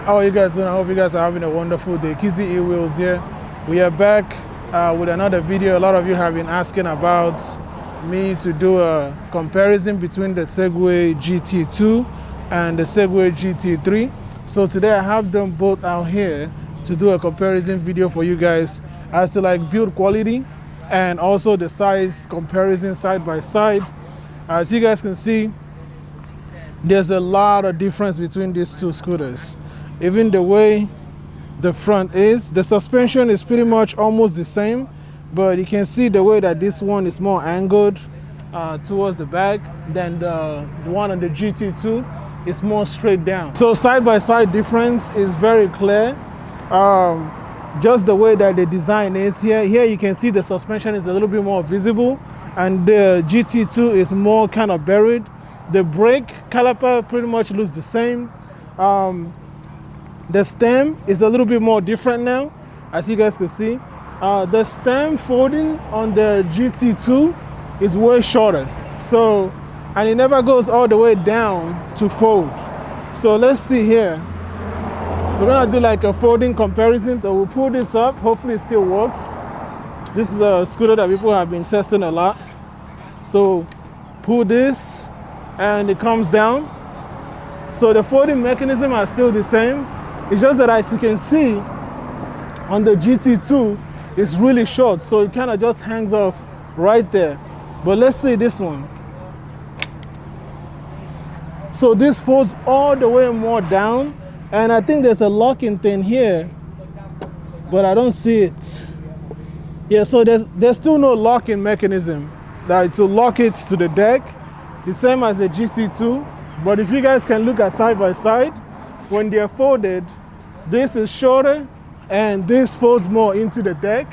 How are you guys doing? I hope you guys are having a wonderful day. Kizzy E-Wheels here. We are back with another video. A lot of you have been asking about me to do a comparison between the Segway GT2 and the Segway GT3. So today I have them both out here to do a comparison video for you guys as to like build quality and also the size comparison side by side. As you guys can see, there's a lot of difference between these two scooters. Even the way the front is, the suspension is pretty much almost the same, but you can see the way that this one is more angled towards the back than the one on the GT2 is more straight down. So side by side difference is very clear. Just the way that the design is here you can see the suspension is a little bit more visible and the GT2 is more kind of buried. The brake caliper pretty much looks the same. The stem is a little bit more different now, as you guys can see. The stem folding on the GT2 is way shorter. So, and it never goes all the way down to fold. So let's see here. We're gonna do like a folding comparison. So we'll pull this up, hopefully it still works. This is a scooter that people have been testing a lot. So pull this and it comes down. So the folding mechanism are still the same. It's just that as you can see on the GT2, it's really short. So it kind of just hangs off right there. But let's see this one. So this folds all the way more down. And I think there's a locking thing here, but I don't see it. Yeah, so there's still no locking mechanism that to lock it to the deck. The same as the GT2. But if you guys can look at side by side, when they're folded, this is shorter and this folds more into the deck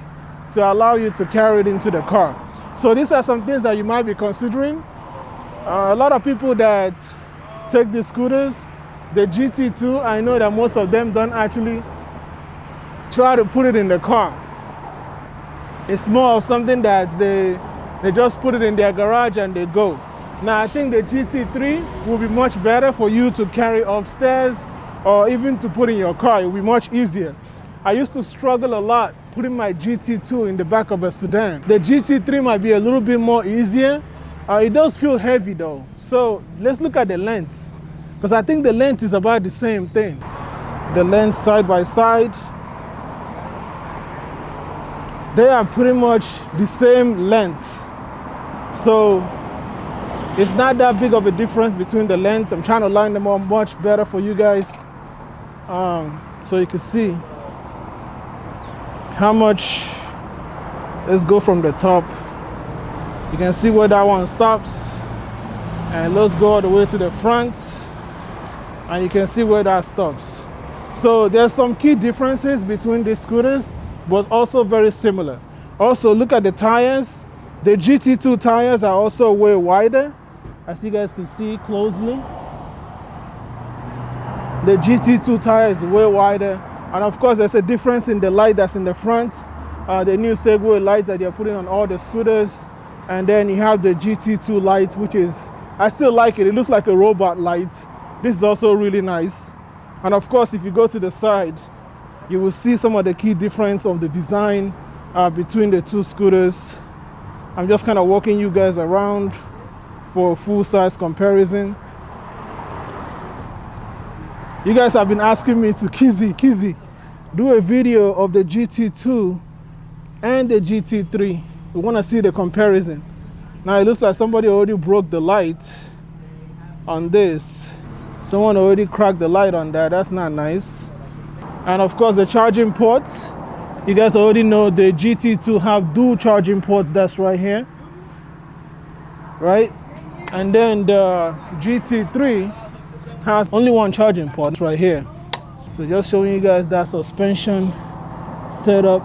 to allow you to carry it into the car. So these are some things that you might be considering. A lot of people that take the scooters, the GT2, I know that most of them don't actually try to put it in the car. It's more of something that they just put it in their garage and they go. Now I think the GT3 will be much better for you to carry upstairs or even to put in your car. It will be much easier. I used to struggle a lot putting my GT2 in the back of a sedan. The GT3 might be a little bit more easier. It does feel heavy though. So let's look at the lengths, because I think the length is about the same thing. The length side by side, they are pretty much the same length. So it's not that big of a difference between the lengths. I'm trying to line them up much better for you guys, so you can see how much. Let's go from the top. You can see where that one stops, and let's go all the way to the front, and you can see where that stops. So there's some key differences between these scooters, but also very similar. Also, look at the tires. The GT2 tires are also way wider, as you guys can see closely. The GT2 tire is way wider. And of course, there's a difference in the light that's in the front. The new Segway lights that they're putting on all the scooters. And then you have the GT2 light, which is, I still like it. It looks like a robot light. This is also really nice. And of course, if you go to the side, you will see some of the key difference of the design between the two scooters. I'm just kind of walking you guys around for a full-size comparison. You guys have been asking me to Kizzy, do a video of the GT2 and the GT3. We want to see the comparison. Now it looks like somebody already broke the light on this. Someone already cracked the light on that. That's not nice. And of course the charging ports. You guys already know the GT2 have dual charging ports. That's right here. Right? And then the GT3 has only one charging port right here. So just showing you guys that suspension setup.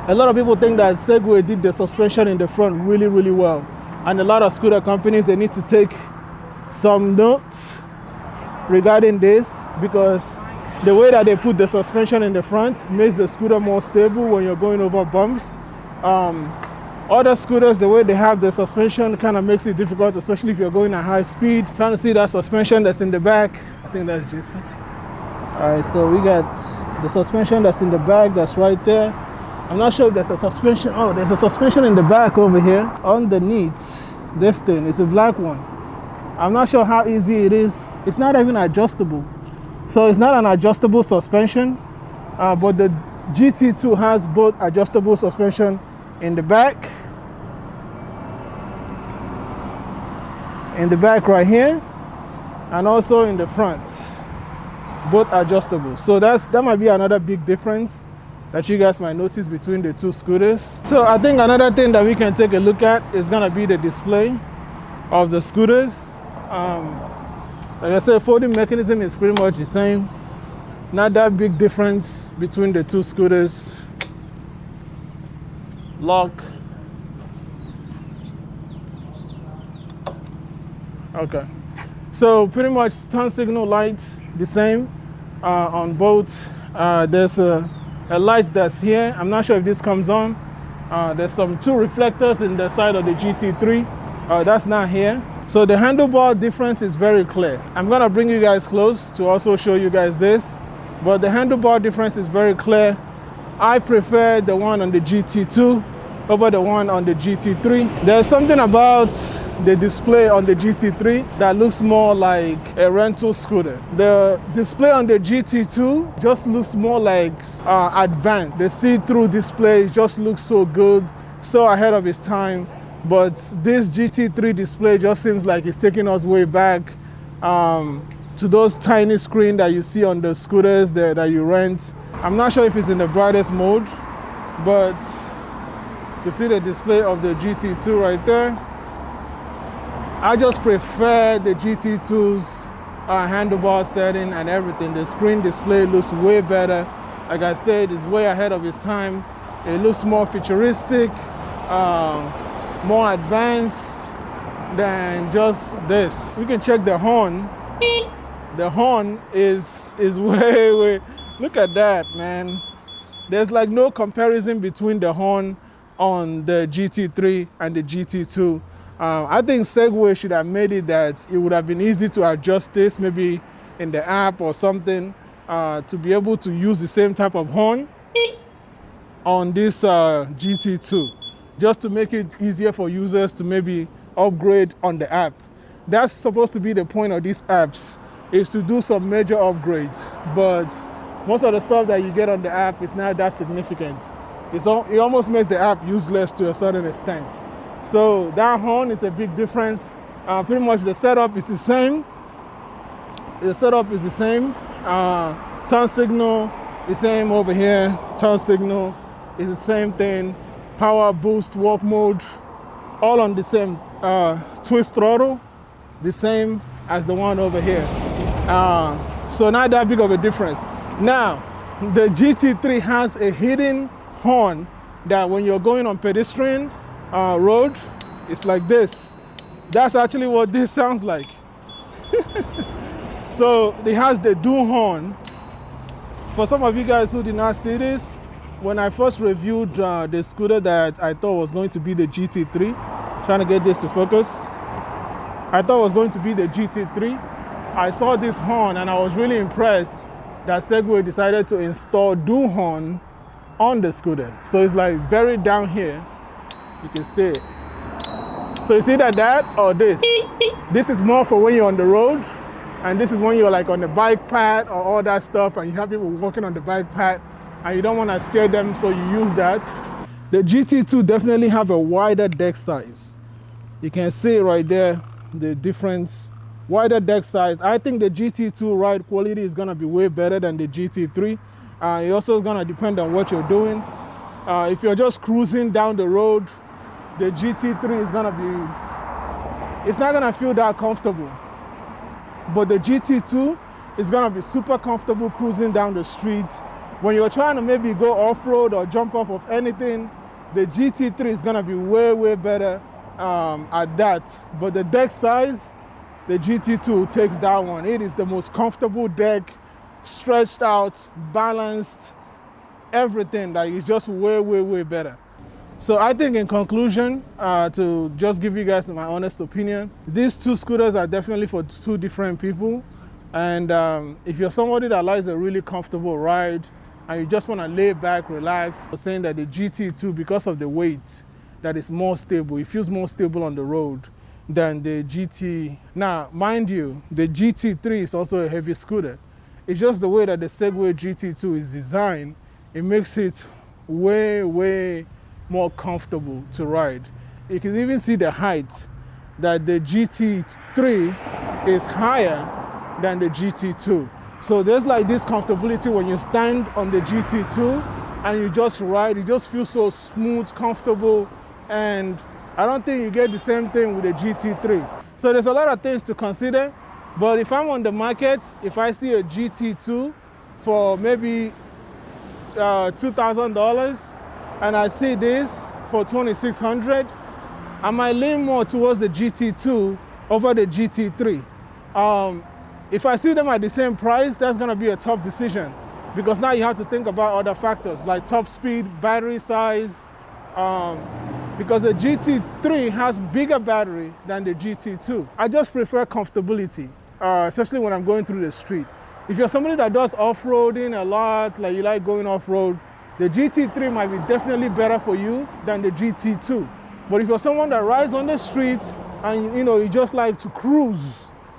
A lot of people think that Segway did the suspension in the front really, really well. And a lot of scooter companies, they need to take some notes regarding this, because the way that they put the suspension in the front makes the scooter more stable when you're going over bumps. Other scooters, the way they have the suspension kind of makes it difficult, especially if you're going at high speed. Trying to see that suspension that's in the back. I think that's Jason. All right, so we got the suspension that's in the back, that's right there. I'm not sure if there's a suspension. Oh, there's a suspension in the back over here. Underneath this thing, it's a black one. I'm not sure how easy it is. It's not even adjustable. So it's not an adjustable suspension, but the GT2 has both adjustable suspension in the back right here, and also in the front, both adjustable. So that might be another big difference that you guys might notice between the two scooters. So I think another thing that we can take a look at is gonna be the display of the scooters. Like I said, folding mechanism is pretty much the same. Not that big difference between the two scooters. Lock. Okay. So pretty much turn signal lights the same on both. There's a light that's here. I'm not sure if this comes on. There's two reflectors in the side of the GT3. That's not here. So the handlebar difference is very clear. I'm gonna bring you guys close to also show you guys this, but the handlebar difference is very clear. I prefer the one on the GT2 over the one on the GT3. There's something about the display on the GT3 that looks more like a rental scooter. The display on the GT2 just looks more like advanced. The see-through display just looks so good, so ahead of its time. But this GT3 display just seems like it's taking us way back to those tiny screens that you see on the scooters that you rent. I'm not sure if it's in the brightest mode, but you see the display of the GT2 right there. I just prefer the GT2's handlebar setting and everything. The screen display looks way better. Like I said, it's way ahead of its time. It looks more futuristic, more advanced than just this. We can check the horn. The horn is way, look at that, man. There's like no comparison between the horn on the GT3 and the GT2. I think Segway should have made it that it would have been easy to adjust this, maybe in the app or something, to be able to use the same type of horn on this GT2, just to make it easier for users to maybe upgrade on the app. That's supposed to be the point of these apps, is to do some major upgrades, but most of the stuff that you get on the app is not that significant. It almost makes the app useless to a certain extent. So that horn is a big difference. Pretty much the setup is the same. The setup is the same. Turn signal the same over here. Turn signal is the same thing. Power, boost, walk mode, all on the same. Twist throttle, the same as the one over here. So not that big of a difference. Now, the GT3 has a hidden horn that when you're going on pedestrian road, it's like this. That's actually what this sounds like. So it has the dual horn. For some of you guys who did not see this, when I first reviewed the scooter that I thought was going to be the GT3, trying to get this to focus, I thought it was going to be the GT3. I saw this horn and I was really impressed that Segway decided to install dual horn on the scooter. So it's like buried down here. You can see it. So it's either that or this. This is more for when you're on the road, and this is when you're like on the bike path or all that stuff, and you have people walking on the bike path, and you don't want to scare them, so you use that. The GT2 definitely have a wider deck size. You can see right there the difference. Wider deck size. I think the GT2 ride quality is gonna be way better than the GT3. It also is gonna depend on what you're doing. If you're just cruising down the road, the GT3 is gonna be, it's not gonna feel that comfortable. But the GT2 is gonna be super comfortable cruising down the streets. When you're trying to maybe go off-road or jump off of anything, the GT3 is gonna be way better at that. But the deck size, the GT2 takes that one. It is the most comfortable deck, stretched out, balanced, everything. Like, it's just way better. So I think in conclusion, to just give you guys my honest opinion, these two scooters are definitely for two different people. And if you're somebody that likes a really comfortable ride and you just want to lay back, relax, I'm saying that the GT2, because of the weight, that is more stable. It feels more stable on the road than the GT. Now, mind you, the GT3 is also a heavy scooter. It's just the way that the Segway GT2 is designed, it makes it way more comfortable to ride. You can even see the height, that the GT3 is higher than the GT2. So there's like this comfortability when you stand on the GT2 and you just ride, it just feels so smooth, comfortable, and I don't think you get the same thing with the GT3. So there's a lot of things to consider, but if I'm on the market, if I see a GT2 for maybe $2,000 and I see this for $2,600, I might lean more towards the GT2 over the GT3. If I see them at the same price, that's gonna be a tough decision because now you have to think about other factors like top speed, battery size, because the GT3 has bigger battery than the GT2. I just prefer comfortability, especially when I'm going through the street. If you're somebody that does off-roading a lot, like you like going off-road, the GT3 might be definitely better for you than the GT2. But if you're someone that rides on the streets and you just like to cruise,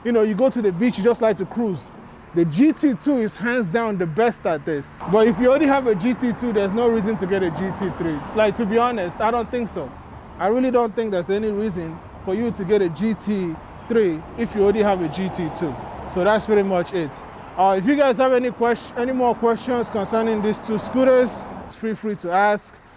you go to the beach, you just like to cruise, the GT2 is hands down the best at this. But if you already have a GT2, there's no reason to get a GT3. Like, to be honest, I don't think so. I really don't think there's any reason for you to get a GT3 if you already have a GT2. So that's pretty much it. If you guys have any more questions concerning these two scooters, feel free to ask.